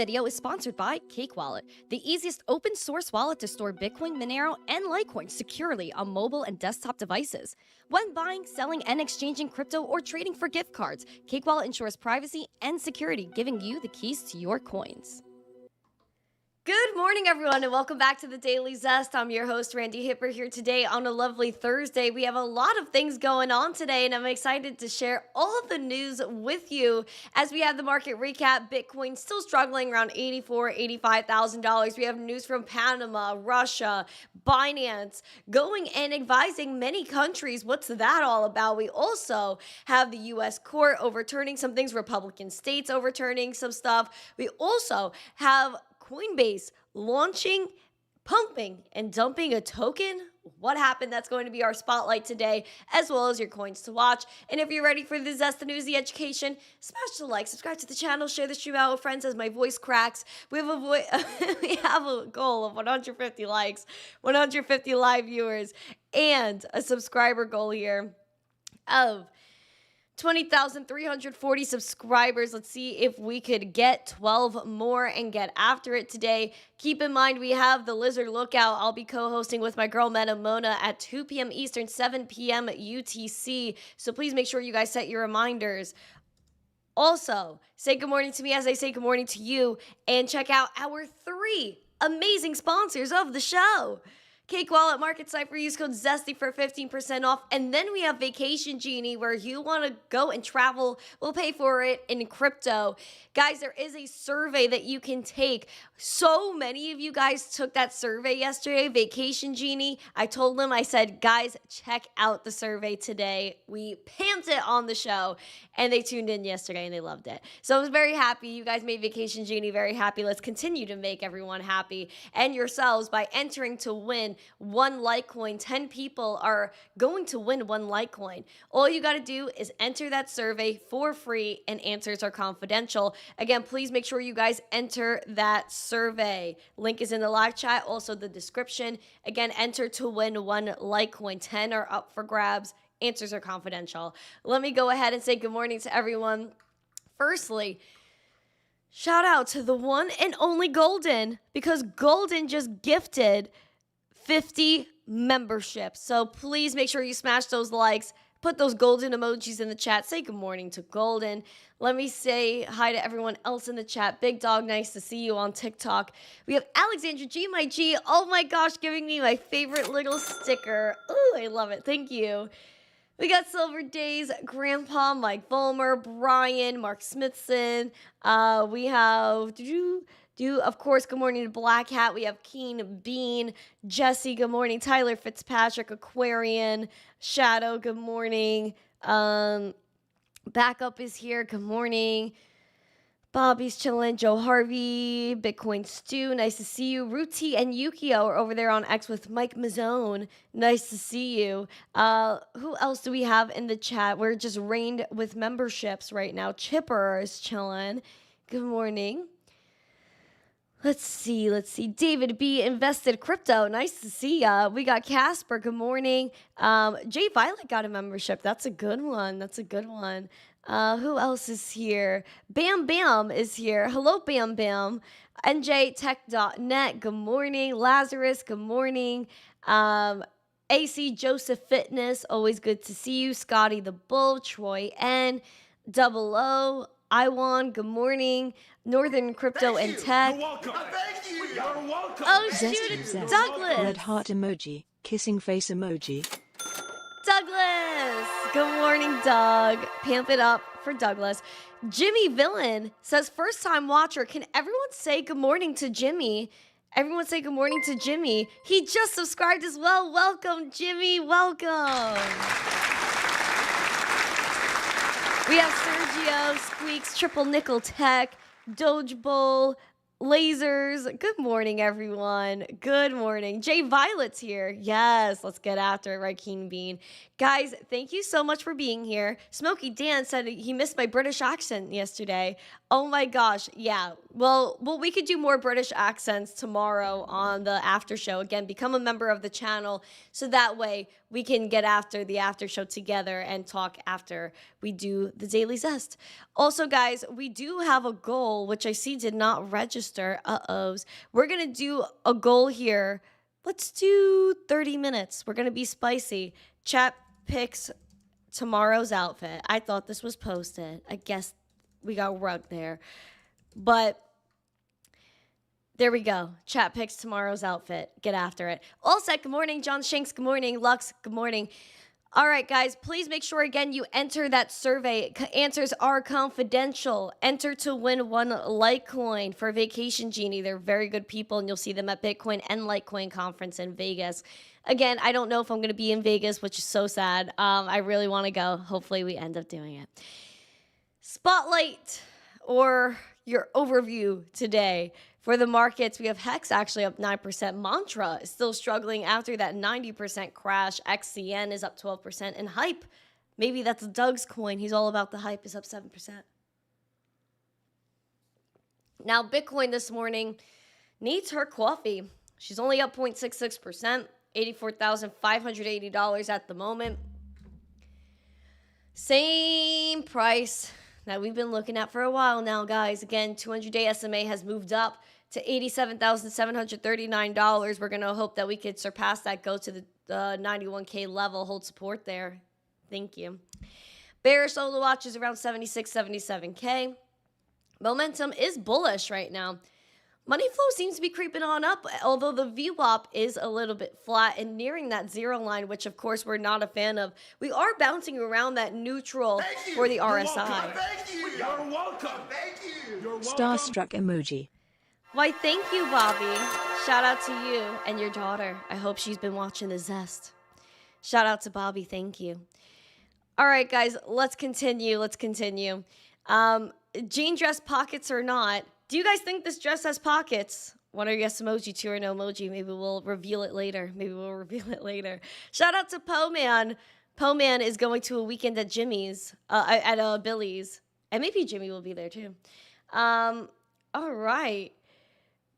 video is sponsored by Cake Wallet, the easiest open source wallet to store Bitcoin, Monero, and Litecoin securely on mobile and desktop devices. When buying, selling, and exchanging crypto or trading for gift cards, Cake Wallet ensures privacy and security, giving you the keys to your coins. Good morning, everyone, and welcome back to the Daily Zest. I'm your host, Randi Hipper, here today on a lovely Thursday. We have a lot of things going on today, and I'm excited to share all of the news with you as we have the market recap. Bitcoin still struggling around $84,000, $85,000. We have news from Panama, Russia, Binance, going and advising many countries. What's that all about? We also have the U.S. court overturning some things, Republican states overturning some stuff. We also have Coinbase launching, pumping, and dumping a token. What happened? That's going to be our spotlight today, as well as your coins to watch. And if you're ready for the Zest, the news, the education, smash the like, subscribe to the channel, share the stream out with friends as my voice cracks. We have a goal of 150 likes, 150 live viewers, and a subscriber goal here of 20,340 subscribers. Let's see if we could get 12 more and get after it today. Keep in mind, we have the Lizard Lookout. I'll be co-hosting with my girl Mona at 2 p.m. Eastern, 7 p.m. UTC. So please make sure you guys set your reminders. Also, say good morning to me as I say good morning to you, and check out our 3 amazing sponsors of the show. Cake Wallet, Market Cipher, use code ZESTY for 15% off. And then we have Vacation Genie, where you want to go and travel. We'll pay for it in crypto. Guys, there is a survey that you can take. So many of you guys took that survey yesterday, Vacation Genie. I told them, I said, guys, check out the survey today. We pamped it on the show, and they tuned in yesterday, and they loved it. So I was very happy. You guys made Vacation Genie very happy. Let's continue to make everyone happy and yourselves by entering to win 1 Litecoin. 10 people are going to win 1 Litecoin. All you got to do is enter that survey for free, and answers are confidential. Again, please make sure you guys enter that survey. Link is in the live chat, also the description. Again, enter to win 1 Litecoin. 10 are up for grabs. Answers are confidential. Let me go ahead and say good morning to everyone. Firstly, shout out to the one and only Golden, because Golden just gifted 50 memberships. So please make sure you smash those likes, put those golden emojis in the chat, say good morning to Golden. Let me say hi to everyone else in the chat. Big Dog, nice to see you on TikTok. We have Alexandra G, my G. Oh my gosh, giving me my favorite little sticker. Ooh, I love it. Thank you. We got Silver Days, Grandpa, Mike Volmer, Brian, Mark Smithson. We have... of course, good morning to Black Hat. We have Keen Bean, Jesse, good morning. Tyler Fitzpatrick, Aquarian, Shadow, good morning. Backup is here, good morning. Bobby's chilling. Joe Harvey, Bitcoin Stew, nice to see you. Ruti and Yukio are over there on X with Mike Mazzone. Nice to see you. Who else do we have in the chat? We're just rained with memberships right now. Chipper is chilling. Good morning. Let's see. David B. Invested Crypto. Nice to see ya. We got Casper. Good morning. Jay Violet got a membership. That's a good one. Who else is here? Bam Bam is here. Hello, Bam Bam. NJTech.net. Good morning. Lazarus. Good morning. AC Joseph Fitness. Always good to see you. Scotty the Bull. Troy N. Double O. Iwan, good morning. Northern Crypto and Tech. You're welcome. Thank you. You're welcome. Oh, shoot, it's Douglas. Red heart emoji, kissing face emoji. Douglas. Good morning, Doug. Pamp it up for Douglas. Jimmy Villain says, first time watcher. Can everyone say good morning to Jimmy? Everyone say good morning to Jimmy. He just subscribed as well. Welcome, Jimmy. Welcome. We have Sergio, Squeaks, Triple Nickel Tech, Doge Bull, Lasers, good morning, everyone. Good morning. Jay Violet's here. Yes, let's get after it, right, Keen Bean? Guys, thank you so much for being here. Smokey Dan said he missed my British accent yesterday. Oh my gosh, yeah. Well, we could do more British accents tomorrow on the after show. Again, become a member of the channel so that way we can get after the after show together and talk after we do the Daily Zest. Also, guys, we do have a goal, which I see did not register. Uh-ohs. We're going to do a goal here. Let's do 30 minutes. We're going to be spicy. Chat picks tomorrow's outfit. I thought this was posted. I guess we got rugged there. But there we go. Chat picks tomorrow's outfit. Get after it. All set. Good morning. John Shanks. Good morning. Lux. Good morning. All right, guys, please make sure, again, you enter that survey. Answers are confidential. Enter to win one Litecoin for Vacation Genie. They're very good people, and you'll see them at Bitcoin and Litecoin conference in Vegas. Again, I don't know if I'm going to be in Vegas, which is so sad. I really want to go. Hopefully, we end up doing it. Spotlight, or your overview today. For the markets, we have Hex actually up 9%. Mantra is still struggling after that 90% crash. XCN is up 12%. And Hype, maybe that's Doug's coin. He's all about the hype, is up 7%. Now, Bitcoin this morning needs her coffee. She's only up 0.66%, $84,580 at the moment. Same price that we've been looking at for a while now, guys. Again, 200-day SMA has moved up to $87,739. We're going to hope that we could surpass that, go to the 91K level, hold support there. Thank you. Bearish solo watch is around 76, 77K. Momentum is bullish right now. Money flow seems to be creeping on up, although the VWAP is a little bit flat and nearing that zero line, which, of course, we're not a fan of. We are bouncing around that neutral for the RSI. Thank you. You're welcome. Thank you. You're welcome. Starstruck emoji. Why, thank you, Bobby. Shout out to you and your daughter. I hope she's been watching the Zest. Shout out to Bobby. Thank you. All right, guys, let's continue. Jean dress pockets or not. Do you guys think this dress has pockets? One or yes emoji, two or no emoji. Maybe we'll reveal it later. Shout out to Po Man. Po Man is going to a weekend at Jimmy's, at Billy's. And maybe Jimmy will be there too. All right.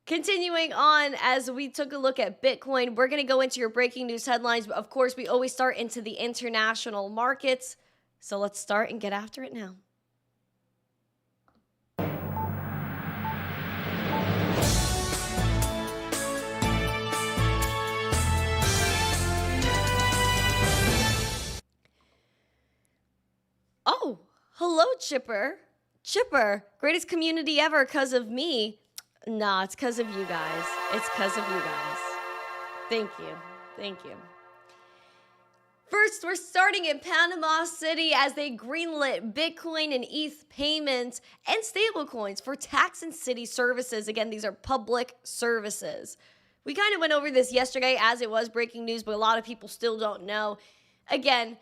Continuing on, as we took a look at Bitcoin, we're going to go into your breaking news headlines. Of course, we always start into the international markets. So let's start and get after it now. Oh, hello, Chipper. Chipper, greatest community ever because of me. Nah, it's because of you guys. Thank you. First, we're starting in Panama City as they greenlit Bitcoin and ETH payments and stablecoins for tax and city services. Again, these are public services. We kind of went over this yesterday as it was breaking news, but a lot of people still don't know. Again,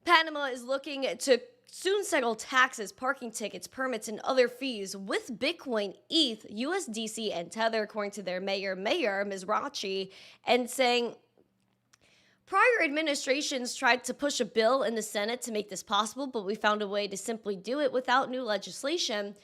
Panama is looking to soon settle taxes, parking tickets, permits, and other fees with Bitcoin, ETH, USDC, and Tether, according to their mayor, Mizrachi, and saying prior administrations tried to push a bill in the Senate to make this possible, but we found a way to simply do it without new legislation.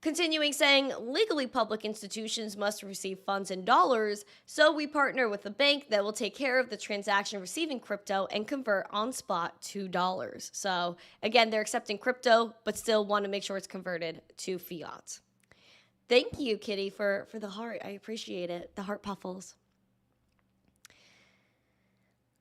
Continuing saying, legally public institutions must receive funds in dollars, so we partner with a bank that will take care of the transaction receiving crypto and convert on spot to dollars. So again, they're accepting crypto, but still want to make sure it's converted to fiat. Thank you, Kitty, for the heart. I appreciate it. The heart puffles.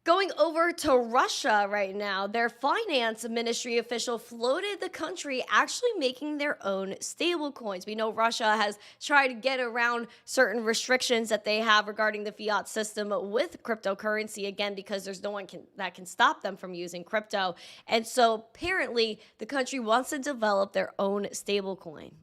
Going over to Russia right now, their finance ministry official floated the country actually making their own stable coins. We know Russia has tried to get around certain restrictions that they have regarding the fiat system with cryptocurrency, again, because there's no one that can stop them from using crypto. And so apparently the country wants to develop their own stable coin.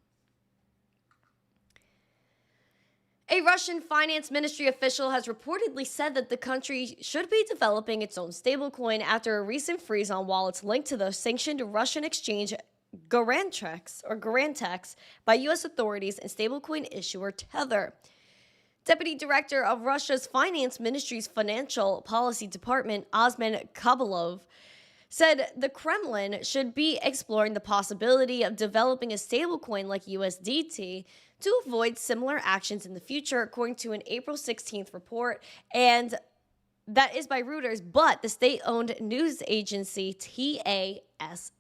A Russian finance ministry official has reportedly said that the country should be developing its own stablecoin after a recent freeze on wallets linked to the sanctioned Russian exchange Garantex by U.S. authorities and stablecoin issuer Tether. Deputy Director of Russia's Finance Ministry's Financial Policy Department, Osman Kabalov, said the Kremlin should be exploring the possibility of developing a stablecoin like USDT to avoid similar actions in the future, according to an April 16th report. And that is by Reuters, but the state-owned news agency TASS.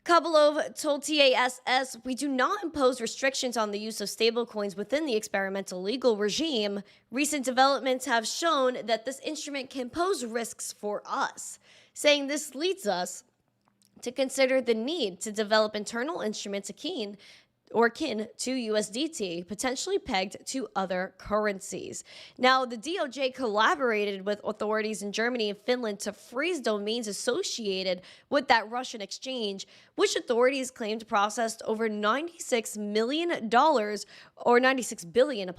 Kabalov told TASS, "We do not impose restrictions on the use of stablecoins within the experimental legal regime. Recent developments have shown that this instrument can pose risks for us," saying this leads us to consider the need to develop internal instruments akin to USDT, potentially pegged to other currencies. Now, the DOJ collaborated with authorities in Germany and Finland to freeze domains associated with that Russian exchange, which authorities claimed processed over $96 million, or 96 billion,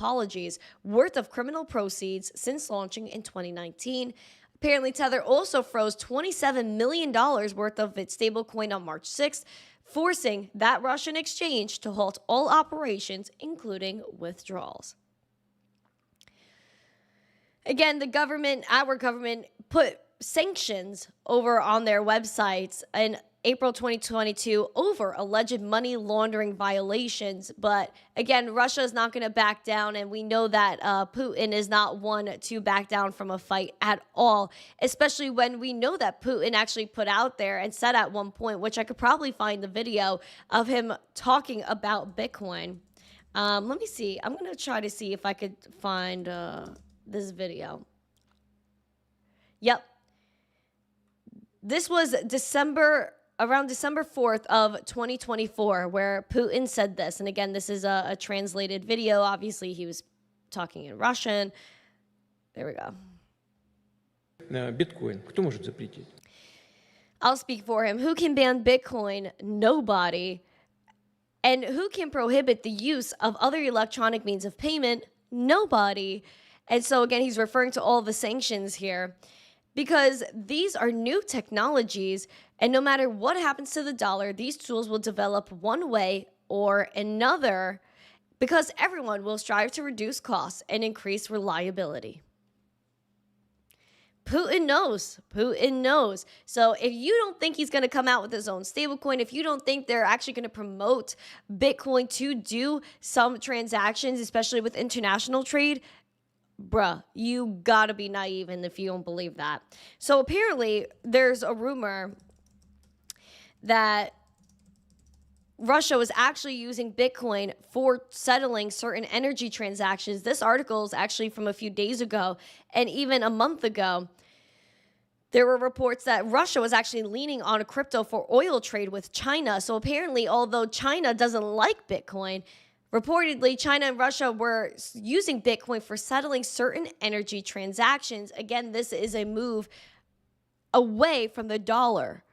worth of criminal proceeds since launching in 2019. Apparently, Tether also froze $27 million worth of its stablecoin on March 6th, forcing that Russian exchange to halt all operations, including withdrawals. Again, our government put sanctions over on their websites in April 2022 over alleged money laundering violations. But again, Russia is not going to back down, and we know that Putin is not one to back down from a fight at all, especially when we know that Putin actually put out there and said at one point, which I could probably find the video of him talking about Bitcoin. Let me see. I'm going to try to see if I could find this video. Yep. This was around December 4th of 2024, where Putin said this. And again, this is a translated video. Obviously, he was talking in Russian. There we go. Биткоин. Кто может запретить? I'll speak for him. Who can ban Bitcoin? Nobody. And who can prohibit the use of other electronic means of payment? Nobody. And so again, he's referring to all the sanctions here, because these are new technologies, and no matter what happens to the dollar, these tools will develop one way or another, because everyone will strive to reduce costs and increase reliability. Putin knows. Putin knows. So if you don't think he's going to come out with his own stablecoin, if you don't think they're actually going to promote Bitcoin to do some transactions, especially with international trade, bruh, you gotta be naive, and if you don't believe that. So apparently there's a rumor that Russia was actually using Bitcoin for settling certain energy transactions. This article is actually from a few days ago, and even a month ago, there were reports that Russia was actually leaning on a crypto for oil trade with China. So apparently, although China doesn't like Bitcoin, reportedly, China and Russia were using Bitcoin for settling certain energy transactions. Again, this is a move away from the dollar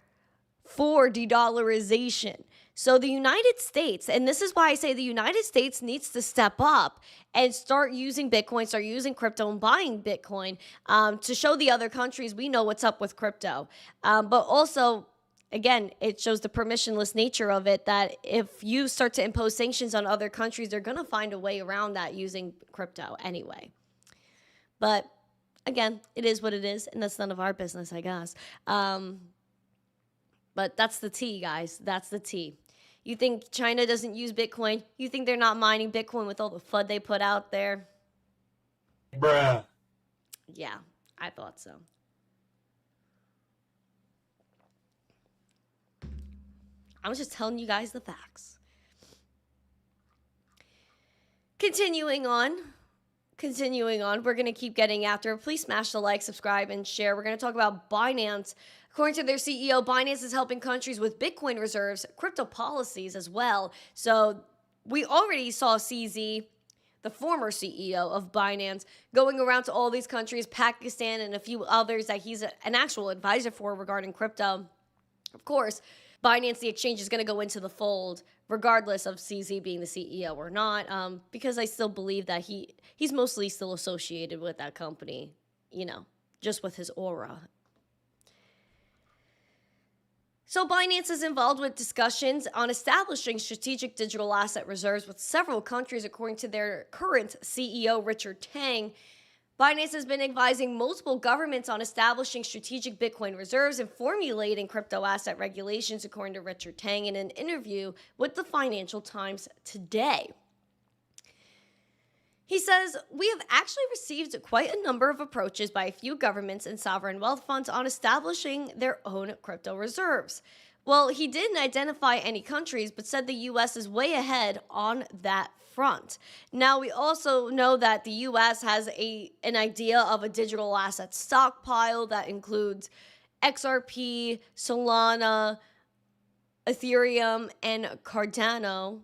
for de-dollarization. So the United States, and this is why I say the United States needs to step up and start using Bitcoin, start using crypto and buying Bitcoin to show the other countries we know what's up with crypto. But also, again, it shows the permissionless nature of it, that if you start to impose sanctions on other countries, they're going to find a way around that using crypto anyway. But again, it is what it is, and that's none of our business, I guess. But that's the tea, guys. That's the tea. You think China doesn't use Bitcoin? You think they're not mining Bitcoin with all the FUD they put out there? Bruh. Yeah, I thought so. I was just telling you guys the facts. Continuing on, we're going to keep getting after it. Please smash the like, subscribe, and share. We're going to talk about Binance. According to their CEO, Binance is helping countries with Bitcoin reserves, crypto policies as well. So we already saw CZ, the former CEO of Binance, going around to all these countries, Pakistan and a few others that he's an actual advisor for regarding crypto. Of course, Binance, the exchange, is going to go into the fold regardless of CZ being the CEO or not, because I still believe that he's mostly still associated with that company, you know, just with his aura. So Binance is involved with discussions on establishing strategic digital asset reserves with several countries, according to their current CEO, Richard Tang. Binance has been advising multiple governments on establishing strategic Bitcoin reserves and formulating crypto asset regulations, according to Richard Tang in an interview with the Financial Times today. He says, "We have actually received quite a number of approaches by a few governments and sovereign wealth funds on establishing their own crypto reserves." Well, he didn't identify any countries, but said the U.S. is way ahead on that front. Now, we also know that the U.S. has an idea of a digital asset stockpile that includes XRP, Solana, Ethereum, and Cardano.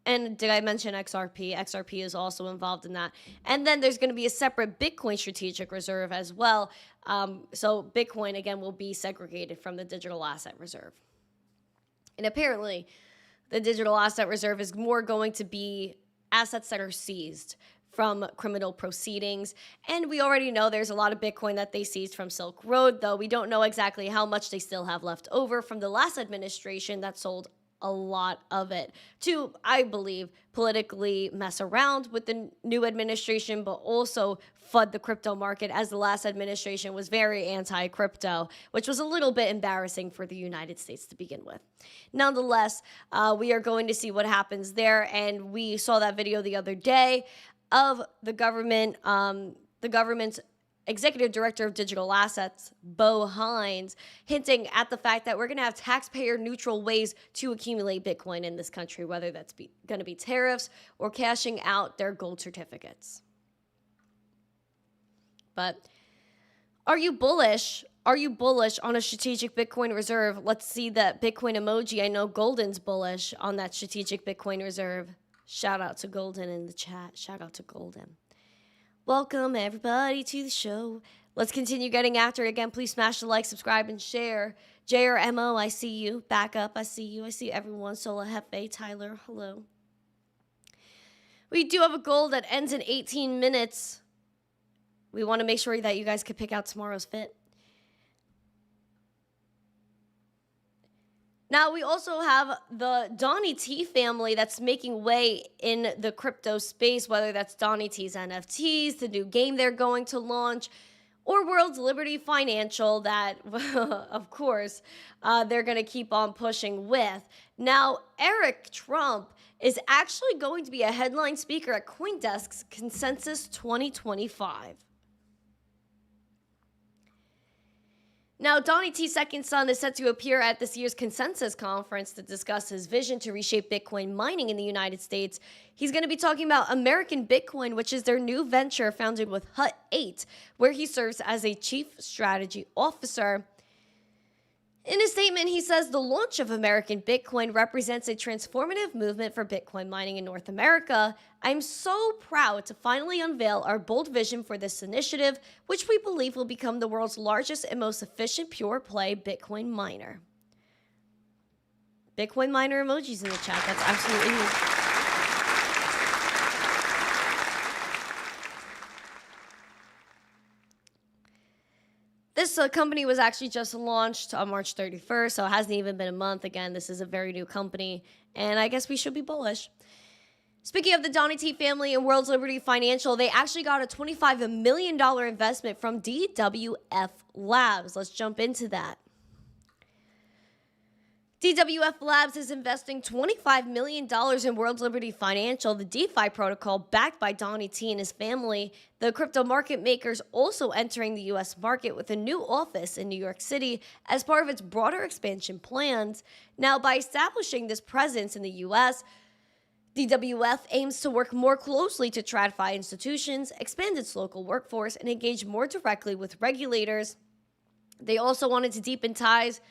And did I mention XRP? XRP is also involved in that. And then there's going to be a separate Bitcoin strategic reserve as well. So Bitcoin, again, will be segregated from the digital asset reserve. And apparently, the digital asset reserve is more going to be assets that are seized from criminal proceedings. And we already know there's a lot of Bitcoin that they seized from Silk Road, though we don't know exactly how much they still have left over from the last administration that sold a lot of it to, I believe, politically mess around with the new administration, but also FUD the crypto market, as the last administration was very anti-crypto, which was a little bit embarrassing for the United States to begin with. Nonetheless, we are going to see what happens there, and we saw that video the other day of the government's Executive Director of Digital Assets, Bo Hines, hinting at the fact that we're going to have taxpayer-neutral ways to accumulate Bitcoin in this country, whether that's going to be tariffs or cashing out their gold certificates. But are you bullish? Are you bullish on a strategic Bitcoin reserve? Let's see that Bitcoin emoji. I know Golden's bullish on that strategic Bitcoin reserve. Shout out to Golden in the chat. Shout out to Golden. Welcome, everybody, to the show. Let's continue getting after it. Again, please smash the like, subscribe, and share. JRMO, I see you. Back up, I see you. I see everyone. Sola Hefe, Tyler, hello. We do have a goal that ends in 18 minutes. We want to make sure that you guys can pick out tomorrow's fit. Now, we also have the Donnie T family that's making way in the crypto space, whether that's Donnie T's NFTs, the new game they're going to launch, or World's Liberty Financial that, of course, they're going to keep on pushing with. Now, Eric Trump is actually going to be a headline speaker at CoinDesk's Consensus 2025. Now, Donnie T's second son is set to appear at this year's Consensus Conference to discuss his vision to reshape Bitcoin mining in the United States. He's going to be talking about American Bitcoin, which is their new venture founded with Hut 8, where he serves as a chief strategy officer. In a statement, he says the launch of American Bitcoin represents a transformative movement for Bitcoin mining in North America. I'm so proud to finally unveil our bold vision for this initiative, which we believe will become the world's largest and most efficient pure-play Bitcoin miner. Bitcoin miner emojis in the chat. That's absolutely huge. This company was actually just launched on March 31st, so it hasn't even been a month. Again, this is a very new company, and I guess we should be bullish. Speaking of the Donnie T family and World's Liberty Financial, they actually got a $25 million investment from DWF Labs. Let's jump into that. DWF Labs is investing $25 million in World's Liberty Financial, the DeFi protocol backed by Donnie T and his family. The crypto market maker's also entering the U.S. market with a new office in New York City as part of its broader expansion plans. Now, by establishing this presence in the U.S., DWF aims to work more closely to TradFi institutions, expand its local workforce, and engage more directly with regulators. They also wanted to deepen ties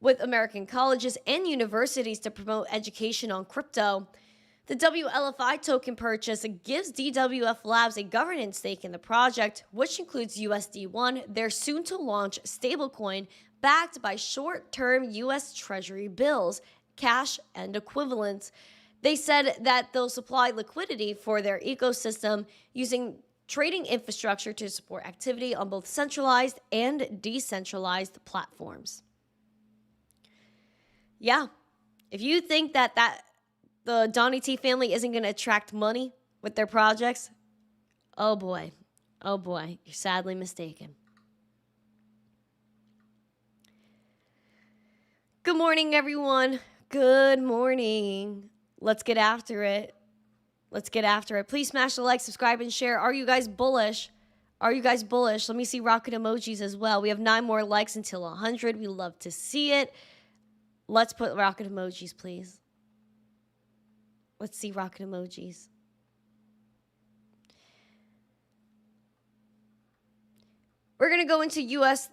with American colleges and universities to promote education on crypto. The WLFI token purchase gives DWF Labs a governance stake in the project, which includes USD1, their soon-to-launch stablecoin, backed by short-term U.S. Treasury bills, cash, and equivalents. They said that they'll supply liquidity for their ecosystem using trading infrastructure to support activity on both centralized and decentralized platforms. Yeah. If you think that the Donnie T family isn't going to attract money with their projects, oh boy, you're sadly mistaken. Good morning, everyone. Good morning. Let's get after it. Please smash the like, subscribe, and share. Are you guys bullish? Let me see rocket emojis as well. We have 9 more likes until 100. We love to see it. Let's put rocket emojis, please. Let's see rocket emojis. We're going to go into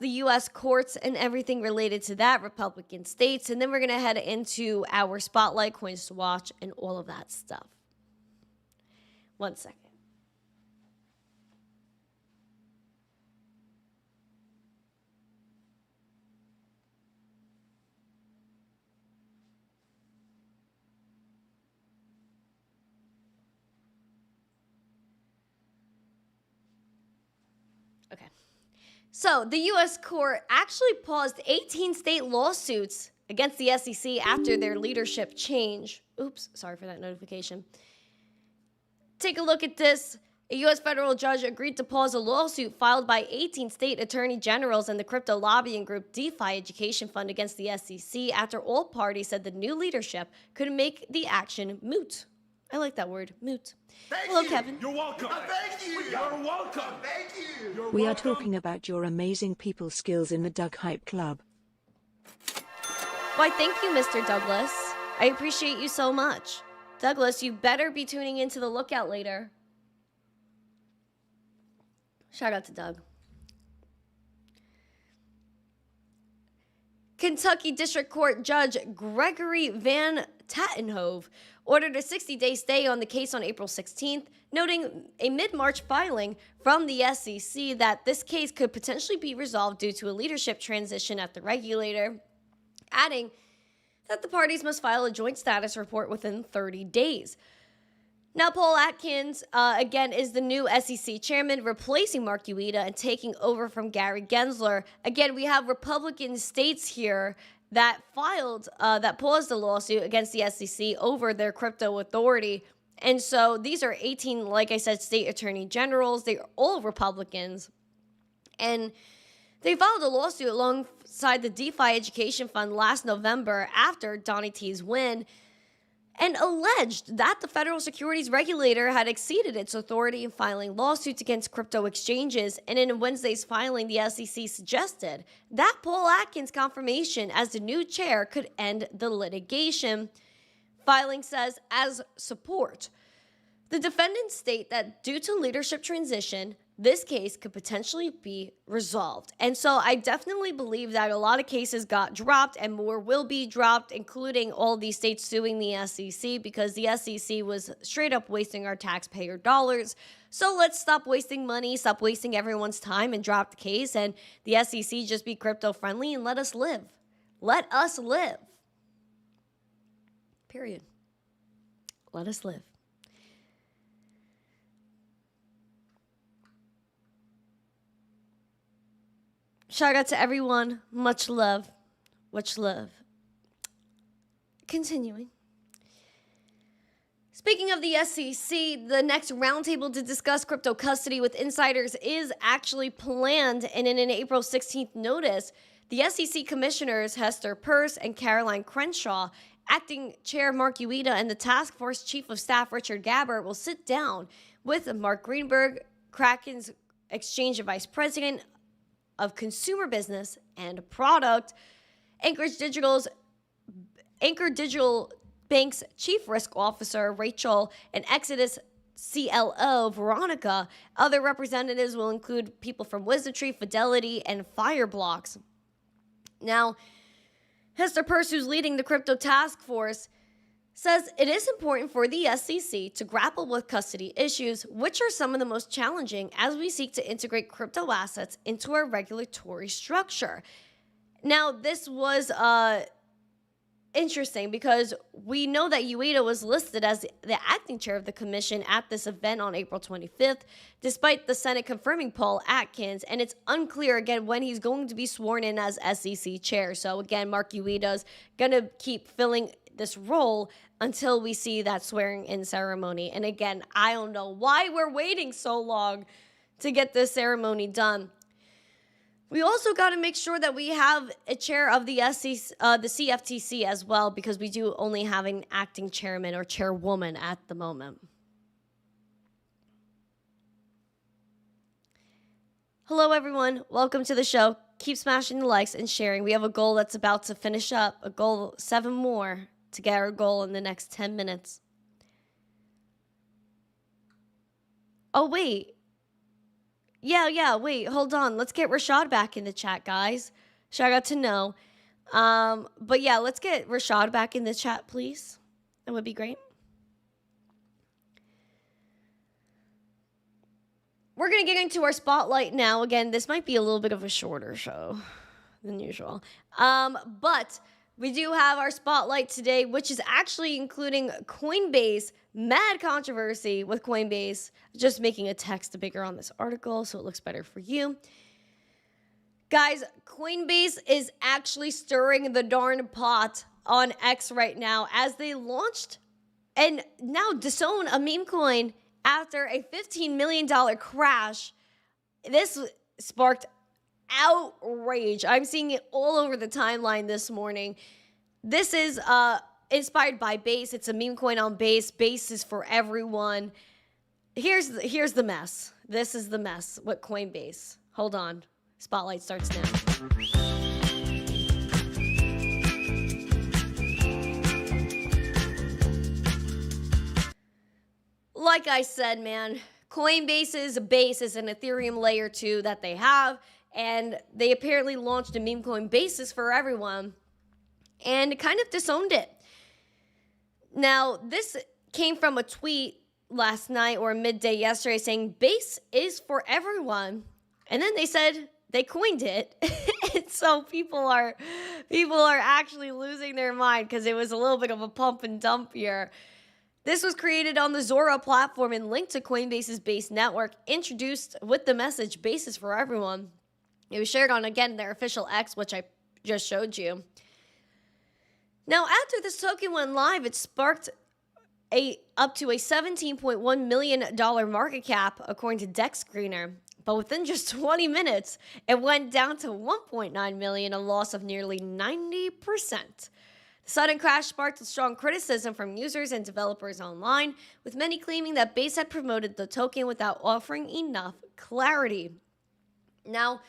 the U.S. courts and everything related to that, Republican states, and then we're going to head into our spotlight, coins to watch, and all of that stuff. 1 second. Okay. So the U.S. court actually paused 18 state lawsuits against the SEC after their leadership change. Oops, sorry for that notification. Take a look at this. A U.S. federal judge agreed to pause a lawsuit filed by 18 state attorney generals and the crypto lobbying group DeFi Education Fund against the SEC after all parties said the new leadership could make the action moot. I like that word, moot. Hello, Kevin. You're welcome. Thank you. You're welcome. Thank you. We are talking about your amazing people skills in the Doug Hype Club. Why, thank you, Mr. Douglas. I appreciate you so much. Douglas, you better be tuning into the lookout later. Shout out to Doug. Kentucky District Court Judge Gregory Van Tattenhove ordered a 60-day stay on the case on April 16th, noting a mid-March filing from the SEC that this case could potentially be resolved due to a leadership transition at the regulator, adding that the parties must file a joint status report within 30 days. Now, Paul Atkins, again, is the new SEC chairman, replacing Mark Ueda and taking over from Gary Gensler. Again, we have Republican states here that paused the lawsuit against the SEC over their crypto authority. And so these are 18, like I said, state attorney generals. They're all Republicans. And they filed a lawsuit alongside the DeFi Education Fund last November after Donnie T's win, and alleged that the federal securities regulator had exceeded its authority in filing lawsuits against crypto exchanges. And in Wednesday's filing, the SEC suggested that Paul Atkins' confirmation as the new chair could end the litigation. Filing says, as support, the defendants state that due to leadership transition, this case could potentially be resolved. And so I definitely believe that a lot of cases got dropped and more will be dropped, including all these states suing the SEC because the SEC was straight up wasting our taxpayer dollars. So let's stop wasting money, stop wasting everyone's time and drop the case, and the SEC just be crypto friendly and let us live. Let us live. Period. Let us live. Shout out to everyone. Much love. Much love. Continuing. Speaking of the SEC, the next roundtable to discuss crypto custody with insiders is actually planned. And in an April 16th notice, the SEC commissioners Hester Peirce and Caroline Crenshaw, acting chair Mark Ueda, and the task force chief of staff Richard Gabbard will sit down with Mark Greenberg, Kraken's exchange vice president of consumer business and product, Anchor Digital Bank's chief risk officer, Rachel, and Exodus CLO, Veronica. Other representatives will include people from WisdomTree, Fidelity, and Fireblocks. Now, Hester Peirce, who's leading the crypto task force, says it is important for the SEC to grapple with custody issues, which are some of the most challenging as we seek to integrate crypto assets into our regulatory structure. Now, this was interesting because we know that Ueda was listed as the acting chair of the commission at this event on April 25th, despite the Senate confirming Paul Atkins, and it's unclear again when he's going to be sworn in as SEC chair. So again, Mark Ueda's gonna keep filling this role until we see that swearing in ceremony. And again, I don't know why we're waiting so long to get this ceremony done. We also got to make sure that we have a chair of the CFTC as well, because we do only have an acting chairman or chairwoman at the moment. Hello, everyone. Welcome to the show. Keep smashing the likes and sharing. We have a goal that's about to finish up, a goal 7 more to get our goal in the next 10 minutes. Oh, wait. Yeah, wait, hold on. Let's get Rashad back in the chat, guys. Shout out to know. But yeah, let's get Rashad back in the chat, please. That would be great. We're going to get into our spotlight now. Again, this might be a little bit of a shorter show than usual. But we do have our spotlight today, which is actually including Coinbase. Mad controversy with Coinbase. Just making a text bigger on this article so it looks better for you. Guys, Coinbase is actually stirring the darn pot on X right now as they launched and now disown a meme coin after a $15 million crash. This sparked outrage. I'm seeing it all over the timeline this morning. This is inspired by Base. It's a meme coin on Base. Base is for everyone. Here's the mess. This is the mess with Coinbase. Hold on. Spotlight starts now. Like I said, man, Coinbase's base is an Ethereum layer 2 that they have, and they apparently launched a meme coin basis for everyone and kind of disowned it. Now, this came from a tweet last night or midday yesterday saying Base is for everyone. And then they said they coined it. And so people are actually losing their mind because it was a little bit of a pump and dump here. This was created on the Zora platform and linked to Coinbase's Base network, introduced with the message Base is for everyone. It was shared on, again, their official X, which I just showed you. Now, after this token went live, it sparked up to a $17.1 million market cap, according to Dex Screener. But within just 20 minutes, it went down to $1.9 million, a loss of nearly 90%. The sudden crash sparked strong criticism from users and developers online, with many claiming that Base had promoted the token without offering enough clarity. Now,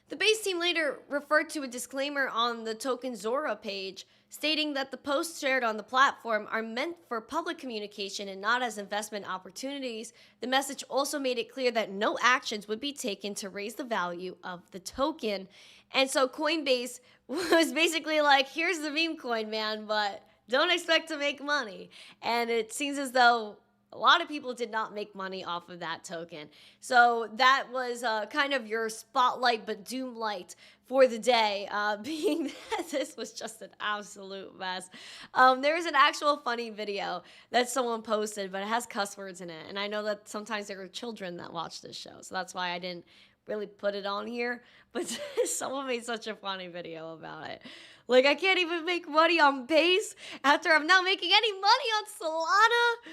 the Base team later referred to a disclaimer on the token Zora page, stating that the posts shared on the platform are meant for public communication and not as investment opportunities. The message also made it clear that no actions would be taken to raise the value of the token. And so Coinbase was basically like, here's the meme coin, man, but don't expect to make money. And it seems as though a lot of people did not make money off of that token. So that was kind of your spotlight but doom light for the day, being that this was just an absolute mess. There's an actual funny video that someone posted, but it has cuss words in it. And I know that sometimes there are children that watch this show, so that's why I didn't really put it on here. But someone made such a funny video about it. Like, I can't even make money on Base after I'm not making any money on Solana.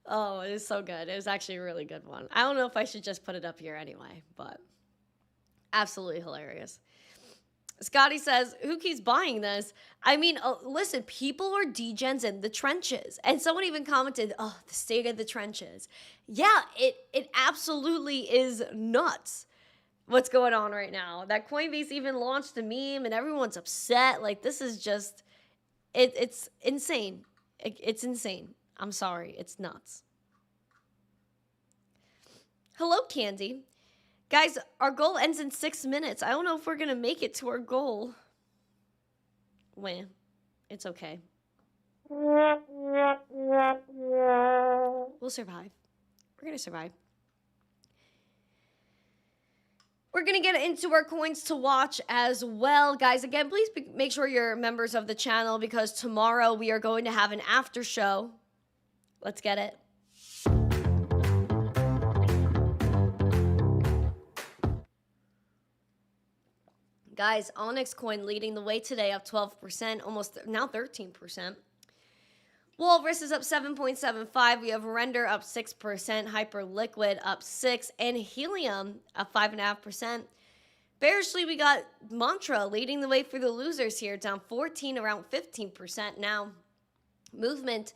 Oh, it was so good. It was actually a really good one. I don't know if I should just put it up here anyway, but absolutely hilarious. Scotty says, who keeps buying this? I mean, listen, people are degens in the trenches. And someone even commented, oh, the state of the trenches. Yeah, it absolutely is nuts what's going on right now. That Coinbase even launched a meme and everyone's upset. Like, this is just, it's insane. It's insane. I'm sorry. It's nuts. Hello, Candy. Guys, our goal ends in 6 minutes. I don't know if we're going to make it to our goal. Well, it's okay. We'll survive. We're going to survive. We're going to get into our coins to watch as well. Guys, again, please make sure you're members of the channel because tomorrow we are going to have an after show. Let's get it. Guys, Onyx coin leading the way today, up 12%, almost now 13%. Walrus is up 7.75. We have Render up 6%, Hyperliquid up 6%, and Helium up 5.5%. Bearishly, we got Mantra leading the way for the losers here, down 14, around 15% now. Movement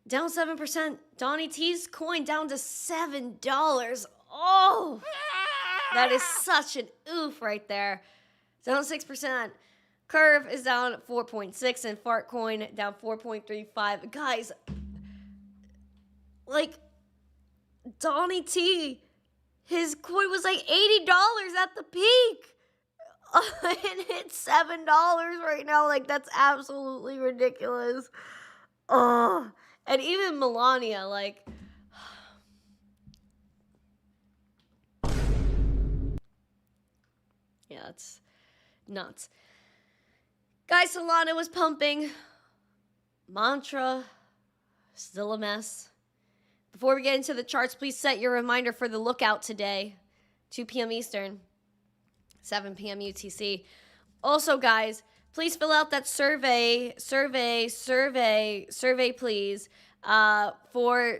down 7%. Donnie T's coin down to $7. Oh, that is such an oof right there. Down 6%. Curve is down 4.6 and Fartcoin down 4.35. Guys, like Donnie T, his coin was like $80 at the peak. And it's $7 right now. Like, that's absolutely ridiculous. Oh, and even Melania, like, yeah, it's nuts. Guys, Solana was pumping. Mantra, still a mess. Before we get into the charts, please set your reminder for the lookout today. 2 p.m. Eastern, 7 p.m. UTC. Also, guys, please fill out that survey, please, for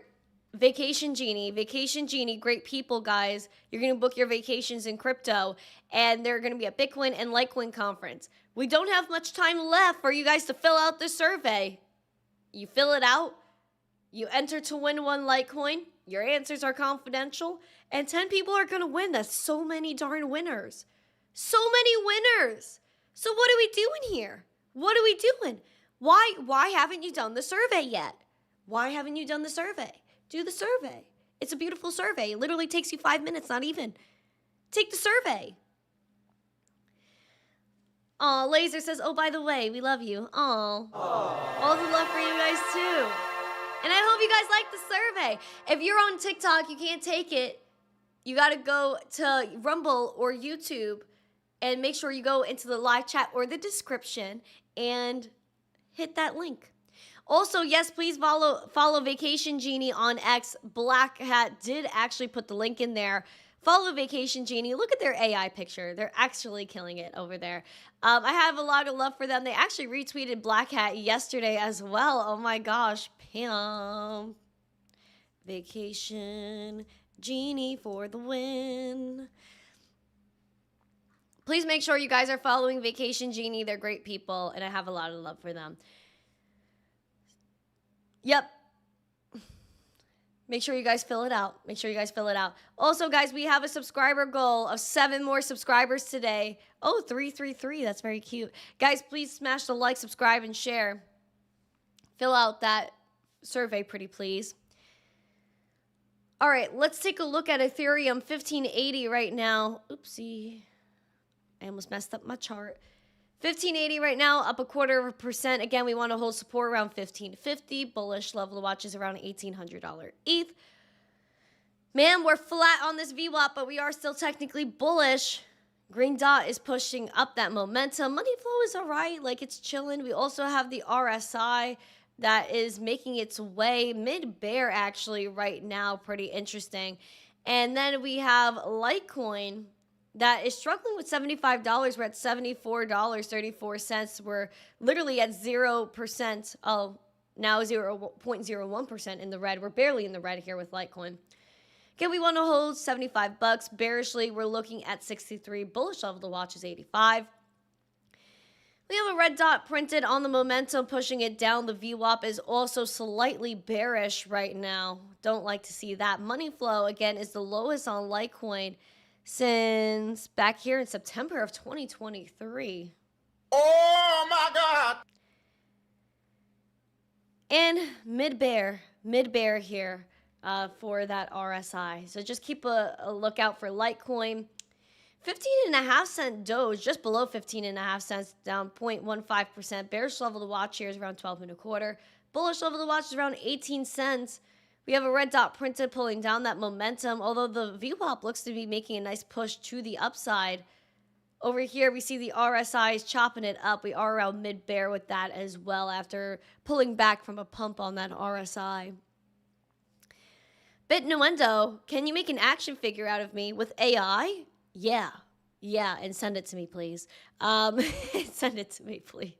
Vacation Genie. Vacation Genie, great people, guys. You're going to book your vacations in crypto, and they're going to be a Bitcoin and Litecoin conference. We don't have much time left for you guys to fill out the survey. You fill it out, you enter to win 1 Litecoin, your answers are confidential, and 10 people are going to win. That's so many darn winners. So many winners. So what are we doing here? What are we doing? Why haven't you done the survey yet? Why haven't you done the survey? Do the survey. It's a beautiful survey. It literally takes you 5 minutes, not even. Take the survey. Aw, Laser says, oh, by the way, we love you. Aw. All the love for you guys, too. And I hope you guys like the survey. If you're on TikTok, you can't take it. You got to go to Rumble or YouTube and make sure you go into the live chat or the description and hit that link. Also, yes, please follow Vacation Genie on X. Black Hat did actually put the link in there. Follow Vacation Genie. Look at their AI picture. They're actually killing it over there. I have a lot of love for them. They actually retweeted Black Hat yesterday as well. Oh my gosh, Pam. Vacation Genie for the win. Please make sure you guys are following Vacation Genie. They're great people, and I have a lot of love for them. Yep. Make sure you guys fill it out. Make sure you guys fill it out. Also, guys, we have a subscriber goal of 7 more subscribers today. Oh, 333. That's very cute. Guys, please smash the like, subscribe, and share. Fill out that survey, pretty please. All right, let's take a look at Ethereum 1580 right now. Oopsie. I almost messed up my chart. 1580 right now, up 0.25%. Again, we want to hold support around 1550. Bullish level to watch is around $1,800 ETH. Man, we're flat on this VWAP, but we are still technically bullish. Green dot is pushing up that momentum. Money flow is all right, like it's chilling. We also have the RSI that is making its way mid-bear actually right now. Pretty interesting. And then we have Litecoin that is struggling with $75. We're at $74.34. We're literally at 0%. Oh, now 0.01% in the red. We're barely in the red here with Litecoin. Okay, we want to hold $75. Bearishly, we're looking at 63. Bullish level to watch is 85. We have a red dot printed on the momentum, pushing it down. The VWAP is also slightly bearish right now. Don't like to see that. Money flow, again, is the lowest on Litecoin since back here in September of 2023. Oh my God! And mid-bear here for that RSI. So just keep a lookout for Litecoin. 15.5 cent Doge, just below 15.5 cents, down 0.15%. Bearish level to watch here is around 12.25. Bullish level to watch is around 18 cents. We have a red dot printed pulling down that momentum, although the VWAP looks to be making a nice push to the upside. Over here, we see the RSI is chopping it up. We are around mid-bear with that as well after pulling back from a pump on that RSI. Bitnuendo, can you make an action figure out of me with AI? Yeah, and send it to me, please. Send it to me, please.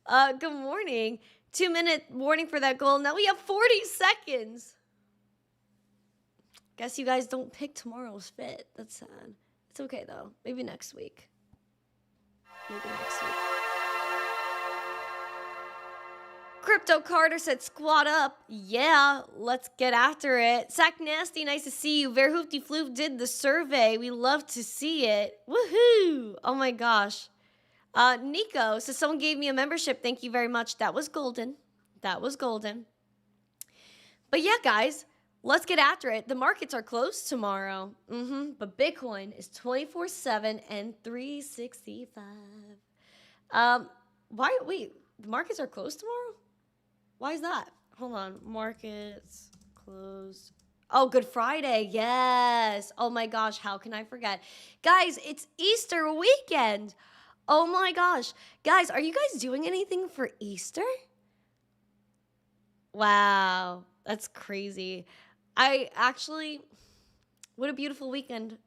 Good morning. 2-minute warning for that goal. Now we have 40 seconds. Guess you guys don't pick tomorrow's fit. That's sad. It's okay, though. Maybe next week. Crypto Carter said, squat up. Yeah, let's get after it. Sack Nasty, nice to see you. Verhoofty Floof did the survey. We love to see it. Woohoo! Oh my gosh. Nico says, someone gave me a membership. Thank you very much. That was golden. But yeah, guys. Let's get after it. The markets are closed tomorrow. But Bitcoin is 24/7 and 365. Wait, the markets are closed tomorrow? Why is that? Hold on. Markets closed. Oh, Good Friday. Yes. Oh my gosh, how can I forget? Guys, it's Easter weekend. Oh my gosh. Guys, are you guys doing anything for Easter? Wow, that's crazy. What a beautiful weekend.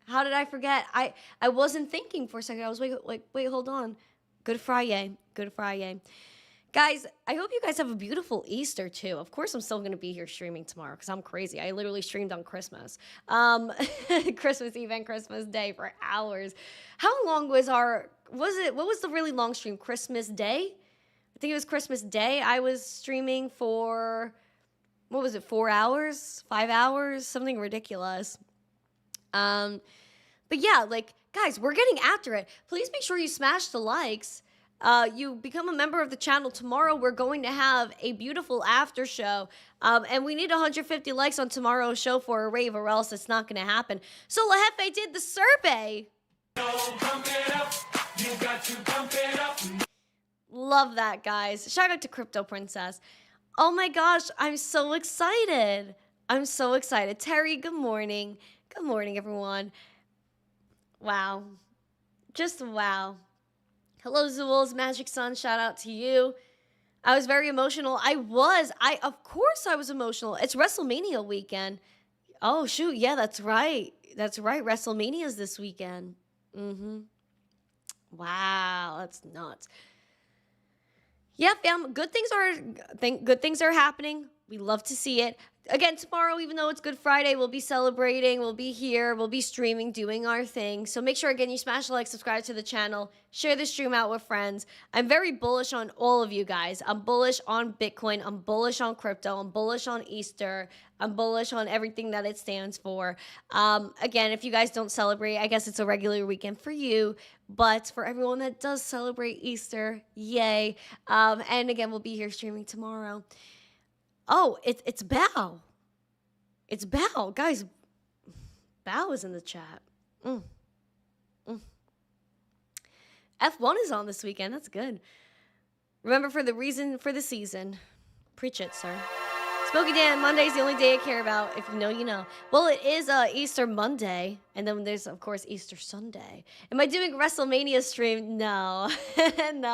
How did I forget? I wasn't thinking for a second. I was wait, hold on. Good Friday. Guys, I hope you guys have a beautiful Easter too. Of course, I'm still going to be here streaming tomorrow because I'm crazy. I literally streamed on Christmas. Christmas Eve and Christmas Day for hours. How long was what was the really long stream? Christmas Day? I think it was Christmas Day. I was streaming for, what was it, 4 hours? 5 hours? Something ridiculous. But yeah, guys, we're getting after it. Please make sure you smash the likes. You become a member of the channel. Tomorrow we're going to have a beautiful after show. And we need 150 likes on tomorrow's show for a rave, or else it's not going to happen. So Lahefe did the survey. Pump it up. You got to pump it up. Love that, guys. Shout out to Crypto Princess. Oh my gosh, I'm so excited. Terry, good morning. Good morning, everyone. Wow. Just wow. Hello, Zools, Magic Sun, shout out to you. I was very emotional. Of course I was emotional. It's WrestleMania weekend. Oh, shoot. Yeah, that's right. WrestleMania's this weekend. Wow, that's nuts. Yeah, fam, good things are happening. We love to see it. Again, tomorrow, even though it's Good Friday, we'll be celebrating. We'll be here. We'll be streaming, doing our thing. So make sure, again, you smash the like, subscribe to the channel, share the stream out with friends. I'm very bullish on all of you guys. I'm bullish on Bitcoin. I'm bullish on crypto. I'm bullish on Easter. I'm bullish on everything that it stands for. Again, if you guys don't celebrate, I guess it's a regular weekend for you. But for everyone that does celebrate Easter, yay. And again, we'll be here streaming tomorrow. Oh, it's Bao. It's Bao. Guys, Bao is in the chat. F1 is on this weekend. That's good. Remember, for the reason for the season. Preach it, sir. Smoky Dan, Monday's the only day I care about. If you know, you know. Well, it is Easter Monday. And then there's, of course, Easter Sunday. Am I doing a WrestleMania stream? No. No,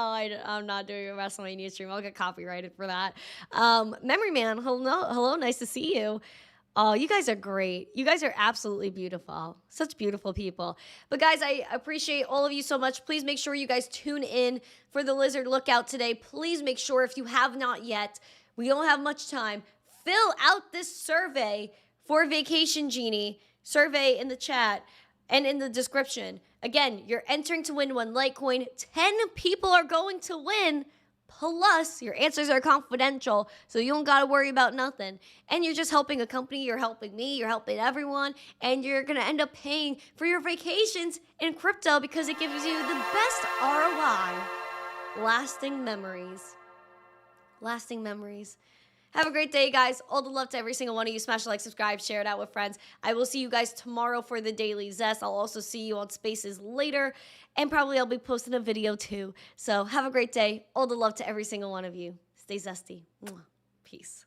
I'm not doing a WrestleMania stream. I'll get copyrighted for that. Memory Man, hello. Nice to see you. Oh, you guys are great. You guys are absolutely beautiful. Such beautiful people. But guys, I appreciate all of you so much. Please make sure you guys tune in for the Lizard Lookout today. Please make sure, if you have not yet, we don't have much time, fill out this survey for Vacation Genie. Survey in the chat and in the description. Again, you're entering to win 1 Litecoin. 10 people are going to win. Plus, your answers are confidential, so you don't got to worry about nothing. And you're just helping a company, you're helping me, you're helping everyone, and you're going to end up paying for your vacations in crypto because it gives you the best ROI. Lasting memories. Lasting memories. Have a great day, guys. All the love to every single one of you. Smash the like, subscribe, share it out with friends. I will see you guys tomorrow for the Daily Zest. I'll also see you on Spaces later, and probably I'll be posting a video too. So have a great day. All the love to every single one of you. Stay zesty. Mwah. Peace.